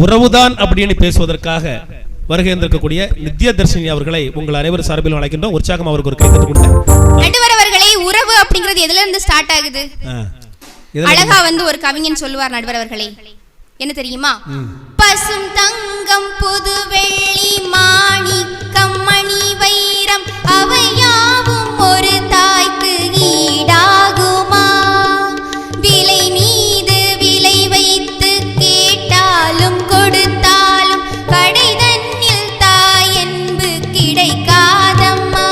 உறவுதான் அப்படின்னு பேசுவதற்காக வருகை இருக்கக்கூடிய நித்யதர்ஷினி அவர்களை உங்கள் அனைவரும் சார்பில் அழைக்கின்றோம். உற்சாகம் அவருக்கு ஒரு கை தட்டி கொடுங்க. நடுவர் அவர்களே, உறவு அப்படிங்கிறது எதுல இருந்து ஸ்டார்ட் ஆகுது? அழகா ஒரு கவிஞன் சொல்லுவார் நடுவர் அவர்களே, என்ன தெரியுமா? பசும் தங்கம் புது வெள்ளி மாணிக்கம் மணி வைரம் அவையாவும் ஒரு தாய்க்கு ஈடாகுமா? விலை மீது விலை வைத்து கேட்டாலும் கொடுத்தாலும் கடை தன்னில் தாய் என்பு கிடைக்காதம்மா.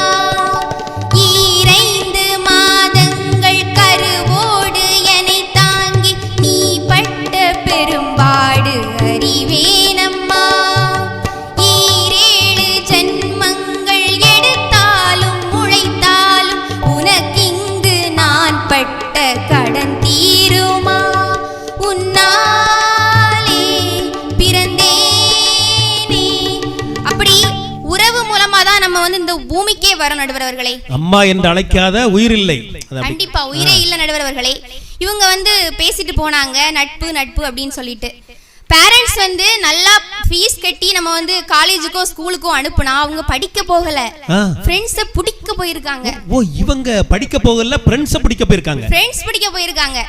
ஈரைந்து மாதங்கள் கருவோடு என்னை தாங்கி நீ பட்ட பெரும்பாடு அறிவேனம்மா. ஈரேழு ஜன்மங்கள் எடுத்தாலும் உழைத்தாலும் உனக்கிங்கு நான் பட்ட கடன் தீருமா? உன்னாலே பிறந்தேனே. அப்படி உறவு மூலமா தான் நம்ம இந்த பூமிக்கே வரோம் நடுவர் அவர்களே. அம்மா என்று அழைக்காத உயிர் இல்லை. கண்டிப்பா உயிரே இல்ல நடுவர் அவர்களே. இவங்க பேசிட்டு போனாங்க நட்பு நட்பு அப்படின்னு சொல்லிட்டு. பேரண்ட்ஸ் நல்லா ஃபீஸ் கட்டி நம்ம காலேஜுக்கோ ஸ்கூலுக்கோ அனுப்புனா அவங்க படிக்க போகல, ஃப்ரெண்ட்ஸ பிடிக்க போயிருக்காங்க. ஓ, இவங்க படிக்க போகல, ஃப்ரெண்ட்ஸ பிடிக்க போயிருக்காங்க. ஃப்ரெண்ட்ஸ் பிடிக்க போயிருக்காங்க.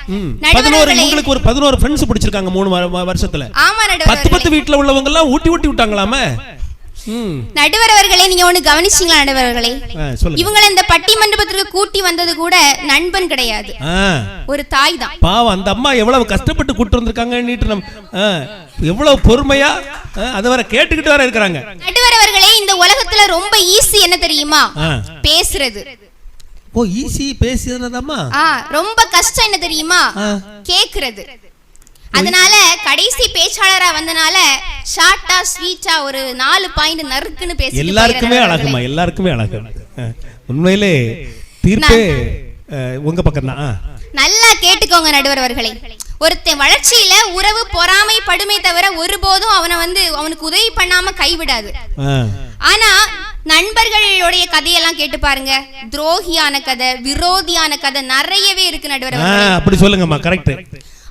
11 இவங்களுக்கு ஒரு 11 ஃப்ரெண்ட்ஸ் பிடிச்சிருக்காங்க 3 வருஷத்துல. ஆமா நடுவர், 10 வீட்ல உள்ளவங்க எல்லாம் ஊட்டி விட்டாங்களாமே. நடுவர் அவர்களே, நீங்க ஒண்ணு கவனிச்சீங்களா நடுவர் அவர்களே? இவங்களை இந்த பட்டி மண்டபத்திற்கு கூட்டி வந்தது கூட நண்பன் கிடையாது, ஒரு தாய் தான். பாவம், அந்த அம்மா எவ்வளவு கஷ்டப்பட்டு கூட்டு வந்திருக்காங்க. எவ்வளவு பொறுமையா அத வர கேட்டுக்கிட்டு வர இருக்காங்க. நடுவர் அவர்களே, இந்த உலகத்துல ரொம்ப ஈஸி என்ன தெரியுமா? பேசுறது. ஓ, ஈஸி பேசுறதம்மா. ரொம்ப கஷ்டம் என்ன தெரியுமா? கேக்குறது. அதனால கடைசி பேச்சாளரா வந்தனால ஷார்ட்டா ஸ்வீட்டா ஒரு 4 பாயிண்ட் நறுக்குன்னு பேசி எல்லாருக்குமே அழகுமா, எல்லாருக்குமே அழகு. உண்மையிலே தீர்ப்பே உங்க பக்கம் தான். நல்லா கேட்டுக்கோங்க நடுவர் அவர்களே. ஒருத்தன் வளர்ச்சியில உறவு பொறாமை படுமை தவிர ஒருபோதும் அவனுக்கு உதவி பண்ணாம கைவிடாது. ஆனா நண்பர்களுடைய கதையெல்லாம் கேட்டு பாருங்க, துரோகியான கதை, விரோதியான கதை நிறையவே இருக்கு நடுவர் அவர்களே. அப்படி சொல்லுங்கம்மா, கரெக்ட்.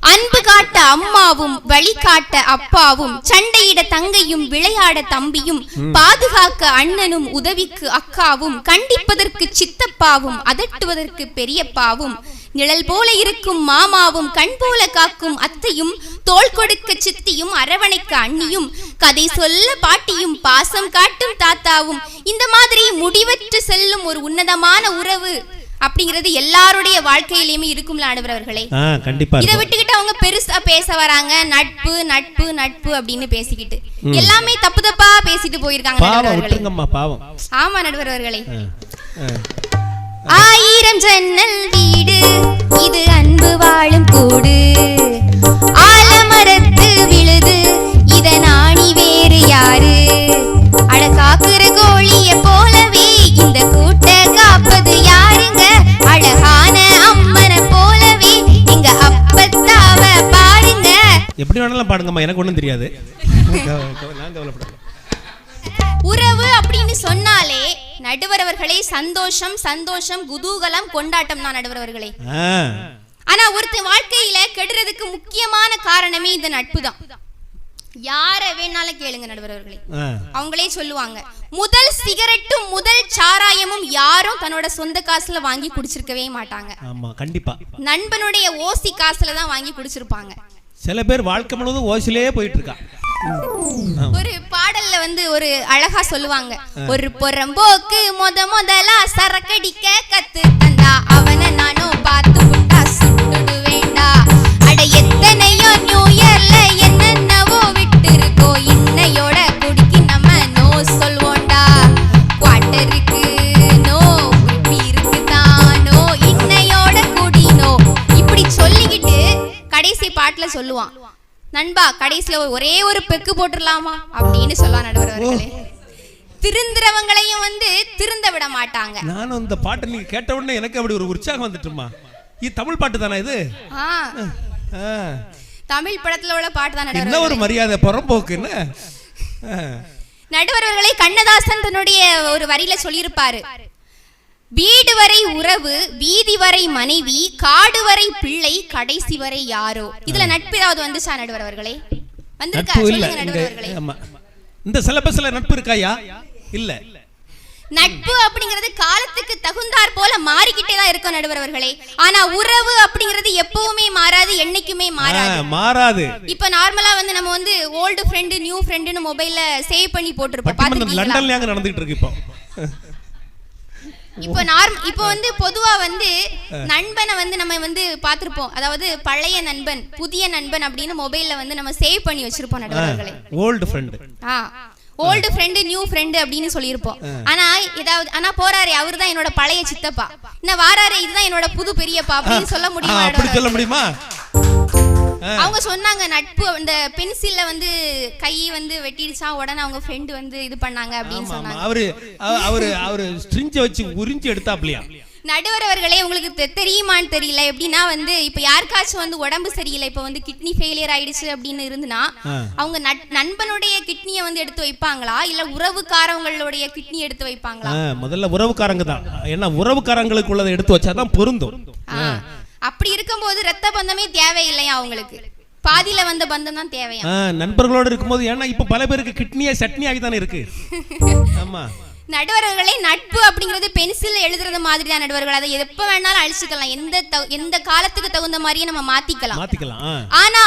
அன்பு காட்ட அம்மாவும் வழி காட்ட அப்பாவும், சண்டையிட தங்கையும் விளையாட தம்பியும், பாதுகாக்க அண்ணனும் உதவிக்கு அக்காவும், கண்டிப்பதற்கு சித்தப்பாவும் அதட்டுவதற்கு பெரியப்பாவும், நிழல் போல இருக்கும் மாமாவும் கண் போல காக்கும் அத்தையும், தோள் கொடுக்க சித்தியும் அரவணைக்க அண்ணியும், கதை சொல்ல பாட்டியும் பாசம் காட்டும் தாத்தாவும், இந்த மாதிரி முடிவற்று செல்லும் ஒரு உன்னதமான உறவு அப்படிங்கிறது எல்லாருடைய வாழ்க்கையிலுமே இருக்கும்ல நடுவர் அவர்களே. கண்டிப்பா. இதை விட்டுக்கிட்டு அவங்க பெருசா பேச வராங்க, நட்பு நட்பு நட்பு அப்படின்னு பேசிக்கிட்டு எல்லாமே தப்பு தப்பா பேசிட்டு போயிருக்காங்க நடுவர் அவர்களே. ஆமா நடுவர் அவர்களே. 1000 ஜன்னல் வீடு இது அன்பு வாழும் கூடு, ஆலமரத்து விழுது இத நாணி வேறு யாரு, அட காக்குற கோழிய போலவே இந்த கூட்ட காப்பது யாருங்க, அழகான அம்மனை போலவே எங்க அப்பத்தாவ பாருங்க. எப்படி வேணாலும் பாடுங்கம்மா, எனக்கு ஒண்ணும் தெரியாது. உறவு அப்படின்னு சொன்னாலே நடுவர் அவர்களே சந்தோஷம் சந்தோஷம் குதூகலம் கொண்டாட்டம் தான் நடுவர் அவர்களே. ஆனா ஒருத்தன் வாழ்க்கையில கெடுறதுக்கு முக்கியமான காரணமே இந்த நட்பு தான். யார வேணாலும் கேளுங்க நடுவர் அவர்களே, அவங்களே சொல்லுவாங்க, முதல் சிகரெட்டும் முதல் சாராயமும் யாரும் தன்னோட சொந்த காசுல வாங்கி குடிச்சிருக்கவே மாட்டாங்க. ஆமா, கண்டிப்பா நண்பனுடைய ஓசி காசுல தான் வாங்கி குடிச்சிருப்பாங்க. சில பேர் வாழ்க்கை முழுவதும் ஓசிலேயே போயிட்டு இருக்கா. ஒரு பாடல்ல ஒரு அழகா சொல்லுவாங்க, ஒரு பொறம்போக்கு முதலா சரக்கடிக்க கத்து தந்தா அவனை நானும் பார்த்து விட்டா சுட்டுடு வேண்டா, அட எத்தனையோ நியூ இயர்ல என்னென்னவோ விட்டு இருக்கோ, இன்னையோட குடிக்கு நம்ம நோ சொல்வோண்டா, குவார்ட்டருக்கு நோ, இருக்கு தானோ, இன்னையோட குடி நோ, இப்படி சொல்லிக்கிட்டு கடைசி பாட்டுல சொல்லுவான், நண்பா கடைசியில ஒரே ஒரு பெக்கு போட்டுடலாமா அப்படின்னு சொல்ல நடுவர் அவர்களே. திருந்துறவங்களையும் திருந்த விட மாட்டாங்க. நானும் இந்த பாட்டை நீங்க கேட்ட உடனே எனக்கு அப்படி ஒரு உற்சாகம் வந்துட்டுமா. இது தமிழ் பாட்டு தானே இது? தமிழ் படத்துல உள்ள பாட்டு தான் நடுவர். என்ன ஒரு மரியாதை புறம்போக்கு என்ன. நடுவர் அவர்களை கண்ணதாசன் தன்னுடைய ஒரு வரியில சொல்லியிருப்பாரு, வீடு வரை உறவு, வீதி வரை மனைவி, காடு வரை பிள்ளை, கடைசி வரை யாரோ. இதுல நட்பு ஏதாவது வந்துச்சா நடுவர் அவர்களே? வந்திருக்கா நட்பு இல்ல சொல்லுங்க இங்க. நடுவர்களே. ஆமா, இந்த சிலபஸ்ல நட்பு இருக்காயா? இல்ல. நட்பு அப்படிங்கிறது காலத்துக்கு தகுந்தாற் போல மாறிக்கிட்டே தான் இருக்கும் நடுவர்களே. ஆனா உறவு அப்படிங்கிறது எப்பவுமே மாறாது, என்னைக்குமே மாறாது. இப்ப நார்மலா வந்து நம்ம வந்து ஓல்டு ஃப்ரெண்ட் நியூ ஃப்ரெண்ட்னு மொபைல்ல சேவ் பண்ணி போட்டுருப்போம். பாத்துட்டீங்களா? லண்டன்ல அங்க நடந்துட்டு இருக்கு இப்போ. இப்போ வந்து பொதுவா வந்து நண்பனை வந்து நம்ம வந்து பாத்திருப்போம். அதாவது பழைய நண்பன் புதிய நண்பன் அப்படின்னு மொபைல்ல வந்து நம்ம சேவ் பண்ணி வச்சிருப்போம் நடுவர்களே. Old friend, old friend new friend அப்படின்னு சொல்லியிருப்போம். ஆனா போறாரு அவர்தான் என்னோட பழைய சித்தப்பா, இன்னும் வாராரு இதுதான் என்னோட புது பெரியப்பா அப்படின்னு சொல்ல முடியுமா? அப்படி சொல்ல முடியுமா? அவங்க சொன்னாங்க நட்பு இந்த பென்சில்ல வந்து கை வந்து வெட்டிடுச்சா உடனே அவங்க ஃப்ரெண்ட் வந்து இது பண்ணாங்க அப்படின்னு சொன்னாங்க. அவரு ஸ்ட்ரிஞ்ச வச்சு உறிஞ்சி எடுத்தாப்லையா? நடுவர் அவர்களே, உங்களுக்கு தெரியுமான்னு தெரியல. எப்படின்னா வந்து இப்ப யாருக்காச்சும் வந்து உடம்பு சரியில்லை, இப்ப வந்து கிட்னி ஃபெயிலியர் ஆயிடுச்சு அப்படின்னு இருந்துன்னா அவங்க நண்பனுடைய கிட்னியை வந்து எடுத்து வைப்பாங்களா இல்ல உறவுக்காரங்களுடைய கிட்னி எடுத்து வைப்பாங்களா? முதல்ல உறவுக்காரங்க தான். ஏன்னா உறவுக்காரங்களுக்கு உள்ளதை எடுத்து வச்சாதான் பொருந்தும். அப்படி இருக்கும்போது ரத்த பந்தமே தேவையில்லையா அவங்களுக்கு, பாதியில வந்த பந்தம் தான் தேவையா? நண்பர்களோட இருக்கும்போது. ஏன்னா இப்ப பல பேருக்கு கிட்னியே சட்னி ஆகி தானே இருக்கு. ஆமா நடுவர்களே, நட்பு அப்படிங்கிறது பென்சில் எழுதுறது மாதிரி தான் நடுவர்கள். அதை எப்ப வேணாலும் அழிச்சுக்கலாம், எந்த காலத்துக்கு தகுந்த மாதிரியே நம்ம மாத்திக்கலாம். ஆனா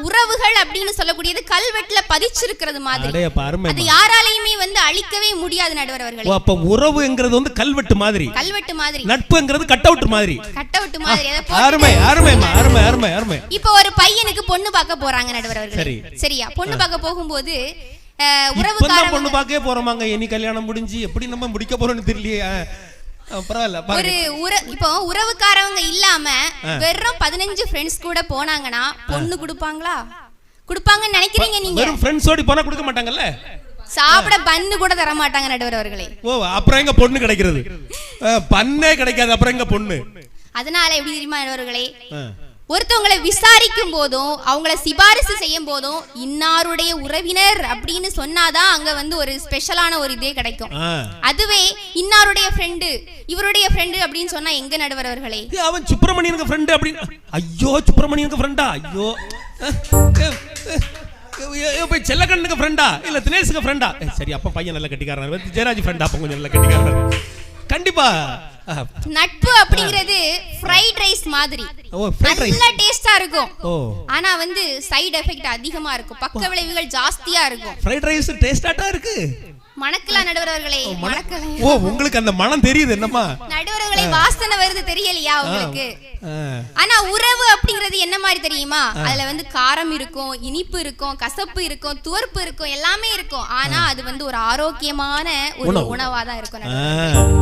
உறவுகள் அப்படின்னு சொல்லக்கூடியது கல்வெட்டுல பதிச்சிருக்கிறது மாதிரி, அது யாராலையுமே வந்து அழிக்கவே முடியாது நடுவர்களே. அப்ப உறவுங்கிறது வந்து கல்வெட்டு மாதிரி, நட்புங்கிறது கட் அவுட் மாதிரி. இப்ப ஒரு பையனுக்கு பொண்ணு பார்க்க போறாங்க நடுவர்களே, சரியா? பொண்ணு பார்க்க போகும்போது பொண்ணு பார்க்கவே போறோமாங்க, இனி கல்யாணம் முடிஞ்சு எப்படி நம்ம முடிக்க போறோம்னு தெரியலையே. இப்போ உறவுக்காரவங்க இல்லாம வெறும் 15 ஃப்ரெண்ட்ஸ் கூட போனாங்கன்னா பொண்ணு கொடுப்பாங்களா? கொடுப்பாங்கன்னு நினைக்கிறீங்க நீங்க? வெறும் ஃப்ரெண்ட்ஸோட போனா கொடுக்க மாட்டாங்கல்ல. சாப்பிட பன்னு கூட தர மாட்டாங்க நடுவர்களே. அப்புறம் எங்க பொண்ணு கிடைக்கிறது? பன்னே கிடைக்காது, அப்புறம் எங்க பொண்ணு? அதனால எப்படி தெரியுமா நடுவர்களே, ஒருத்தவங்களை விசாரிக்கும் போதும் அவங்கள சிபாரிசு செய்யும் போதும் இன்னாருடைய உறவினர் அப்படின்னு சொன்னாதான் அங்க வந்து ஒரு ஸ்பெஷலான ஒரு இதே கிடைக்கும். அதுவே இன்னாருடைய ஃப்ரெண்டு இவருடைய ஃப்ரெண்டு அப்படின்னு சொன்னா எங்க நடுவர்களே? அவன் சுப்பிரமணியனுக்கு ஃப்ரெண்டு அப்படின்னு. ஐயோ சுப்பிரமணியனுக்கு ஃப்ரெண்டா? ஐயோ போய் செல்லக்கண்ணுக்கு ஃப்ரெண்டா இல்ல தினேஷுக்கு ஃப்ரெண்டா? சரி அப்ப பையன் நல்ல கட்டிக்காரன், ஜெயராஜ் ஃப்ரெண்டா அப்ப கொஞ்சம் நல்ல கட்டிக்காரன். கண்டிப்பா நட்பு அப்படிங்கிறது ஃப்ரைட் ரைஸ் மாதிரி, நல்ல டேஸ்டா இருக்கும். ஆனா வந்து சைடு எஃபெக்ட் அதிகமா இருக்கும், பக்க விளைவுகள் ஜாஸ்தியா இருக்கும். ஃப்ரைட் ரைஸ் டேஸ்டாட்டா இருக்கு, மணக்கலாம் நடுவர்களே. உங்களுக்கு அந்த மனம் தெரியுது என்னமா நடுவர்களே? வாசனை வருது தெரியலையா உங்களுக்கு? ஆனா உறவு அப்படிங்கிறது என்ன மாதிரி தெரியுமா? அதுல வந்து காரம் இருக்கும், இனிப்பு இருக்கும், கசப்பு இருக்கும், துவர்ப்பு இருக்கும், எல்லாமே இருக்கும். ஆனா அது வந்து ஒரு ஆரோக்கியமான ஒரு உணவா தான் இருக்கும்.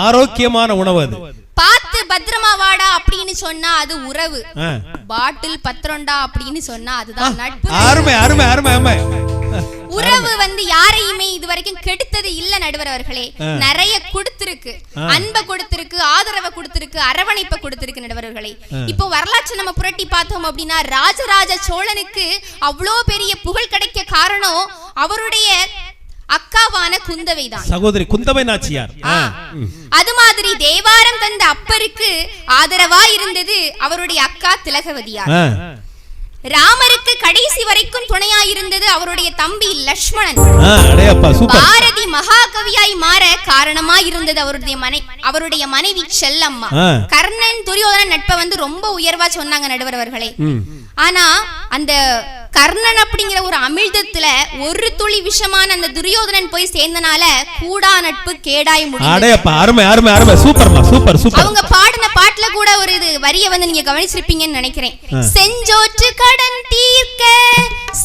ஆரோக்கியமான உணவு அது. பார்த்து பத்திரமா வாடா அப்படின்னு சொன்னா அது உறவு, பாட்டில் பத்திரம்டா அப்படின்னு சொன்னா அதுதான் நட்பு. அருமை அருமை அருமை அருமை. உறவு வந்து யாரையுமே இதுவரைக்கும் கெடுத்தது இல்ல நடுவர்களே. நிறைய கொடுத்திருக்கு, அன்பை கொடுத்திருக்கு, ஆதரவை கொடுத்திருக்கு, அரவணைப்பை கொடுத்திருக்கு நடுவர்களே. இப்போ வரலாற்று நம்ம புரட்டி பார்த்தோம் அப்படின்னா ராஜராஜ சோழனுக்கு அவ்வளோ பெரிய புகழ் கிடைக்க காரணம் அவருடைய அக்காவான குந்தவை தான், சகோதரி குந்தவை நாச்சியார். அது மாதிரி தேவாரம் தந்த அப்பருக்கு ஆதரவா இருந்தது அவருடைய அக்கா திலகவதியார். ராமருக்கு கடைசி வரைக்கும் துணையா இருந்தது அவருடைய தம்பி லட்சுமணன். பாரதி மகாகவியாய் மாற காரணமா இருந்தது அவருடைய மனைவி செல்லம்மா. கர்ணன் துரியோதனன் நட்பை வந்து ரொம்ப உயர்வா சொன்னாங்க நடுவர்களே. ஆனா அந்த கர்ணன் அப்படிங்கிற ஒரு அமிழ்தத்துல ஒரு துளி விஷமான அந்த துரியோதனன் போய் சேர்ந்தனால கூடா நட்பு கேடாய் முடிந்தது. அவங்க பாடின பாட்டுல கூட ஒரு வரிய வந்து நீங்க கவனிச்சிருப்பீங்கன்னு நினைக்கிறேன். செஞ்சோற்று கடன் தீர்க்க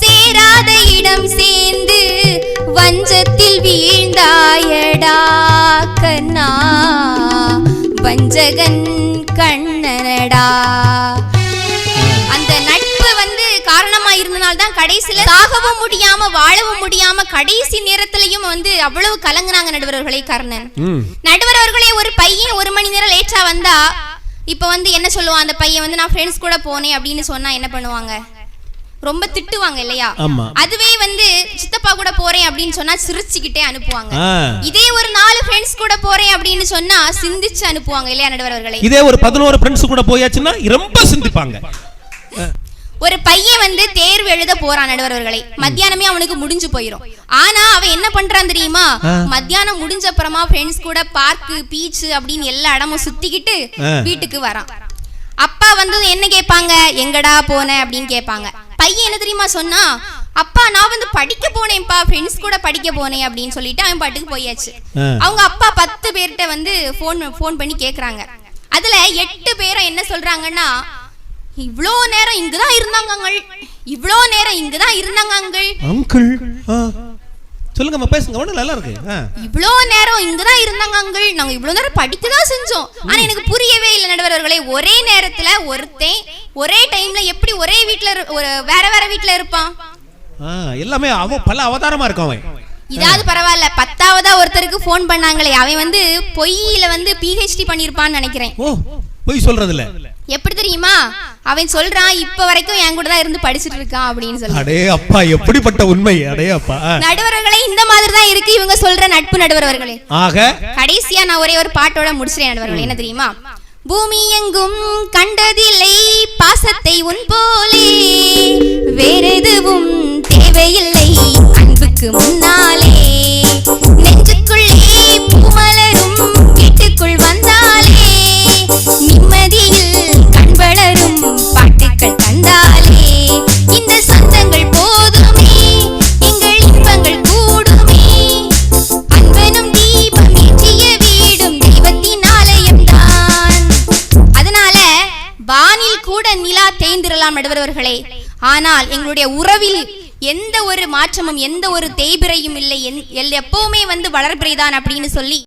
சேராத இடம் சேர்ந்து வஞ்சத்தில் வீழ்ந்தாயடா கண்ணா, வஞ்சகன் கண்ணனடா. அந்த நட்பு வந்து காரணமா இருந்தனால்தான் கடைசியில சாகவும் முடியாம வாழவும் முடியாம கடைசி நேரத்திலையும் வந்து அவ்வளவு கலங்குனாங்க நடுவர்களே கர்ணன். நடுவர்களே, ஒரு பையன் 1 மணி நேரம் லேட்டா வந்தா இப்ப வந்து என்ன சொல்லுவான் அந்த பையன் வந்து நான் ஃப்ரெண்ட்ஸ் கூட போனேன் அப்படின்னு சொன்னா என்ன பண்ணுவாங்க? ரொம்ப திட்டுவாங்க இல்லையா? அதுவே வந்து சித்தப்பா கூட போறேன் அப்படின்னு சொன்னா சிரிச்சுக்கிட்டே அனுப்புவாங்க. இதே ஒரு 4 ஃப்ரெண்ட்ஸ் கூட போறேன் அப்படின்னு சொன்னா சிந்திச்சு அனுப்புவாங்க இல்லையா நடுவர்களே? இதே ஒரு 11 ஃப்ரெண்ட்ஸ் கூட போயாச்சுன்னா ரொம்ப சிந்திப்பாங்க. ஒரு பையன் வந்து தேர்வு எழுத போறான் நடுவர்களே, மத்தியானமே அவனுக்கு முடிஞ்சு போயிரும். ஆனா அவன் என்ன பண்றான் தெரியுமா, மத்தியானம் முடிஞ்ச அப்புறமா ஃப்ரெண்ட்ஸ் கூட பார்க்கு பீச் அப்படின்னு எல்லா இடமும் சுத்திக்கிட்டு வீட்டுக்கு வரான். அப்பா வந்து என்ன கேட்பாங்க, எங்கடா போன அப்படின்னு கேட்பாங்க. பையன் என்ன தெரியுமா சொன்னா, அப்பா நான் வந்து படிக்க போனேன்ப்பா, ஃப்ரெண்ட்ஸ் கூட படிக்க போனேன் அப்படின்னு சொல்லிட்டு அவன் பாட்டுக்கு போயாச்சு. அவங்க அப்பா 10 பேர்கிட்ட வந்து ஃபோன் பண்ணி கேக்குறாங்க. அதுல 8 பேரும் என்ன சொல்றாங்கன்னா, இவ்ளோ நேரம் இங்கதான் இருந்தாங்க அங்கிள், இவ்ளோ நேரம் இங்கதான் இருந்தாங்க அங்கிள். சொல்லுங்க பேசுங்க, ஒண்ணு நல்லா இருக்கு. இவ்ளோ நேரம் இங்கதான் இருந்தாங்க அங்கிள், நாங்க இவ்ளோ நேரம் படிக்கதான் செஞ்சோம். ஆனா எனக்கு புரியவே இல்லை நடுவர்களே, ஒரே நேரத்துல ஒருத்தன் ஒரே டைம்ல எப்படி ஒரே வீட்ல வேற வேற வீட்ல இருப்பான்? எல்லாமே பல அவதாரமா இருக்கும் அவன். இதாவது பரவாயில்ல, 10ஆவதா ஒருத்தருக்கு போன் பண்ணாங்களே, அவன் வந்து பொய்யில வந்து PhD பண்ணிருப்பான்னு நினைக்கிறேன். பொய் சொல்றதுல எப்படி தெரியுமா, அவன் சொல்றான் இப்ப வரைக்கும் என் கூட தான் இருந்து படிச்சிட்டு இருக்கான் அப்படின்னு சொல்லி. அடே அப்பா, எப்படிப்பட்ட உண்மை! அடே அப்பா, நடுவர்களே இந்த மாதிரி தான் இருக்கு இவங்க சொல்ற நட்பு நடுவர்களே. ஆக கடைசியா நான் ஒரே ஒரு பாட்டோட முடிச்சிட்டேன் நடுவர்களே. என்ன தெரியுமா, பூமி எங்கும் கண்டதில்லை பாசத்தை உன் போலே, வேற எதுவும் தேவையில்லை அன்புக்கு முன்னாலே, நெஞ்சுக்குள்ளே பூமலரும் வீட்டுக்குள் வந்தாலே, நிம்மதியில் கண் வளரும் பாட்டுக்கள் தந்தாலே, இந்த சொந்தங்கள் போதுமே எங்கள் இன்பங்கள் கூடுமே, அன்பனும் தீபம் ஏற்றிய வீடும் தெய்வத்தின் ஆலயம் தான். அதனால வானில் கூட நிலா தேய்ந்திரலாம் நடுவர்களே, ஆனால் எங்களுடைய உறவில் எந்த ஒரு மாற்றமும் எந்த ஒரு தேய்பிரையும் இல்லை, எப்பவுமே வந்து வளர்பிறைதான் அப்படின்னு சொல்லி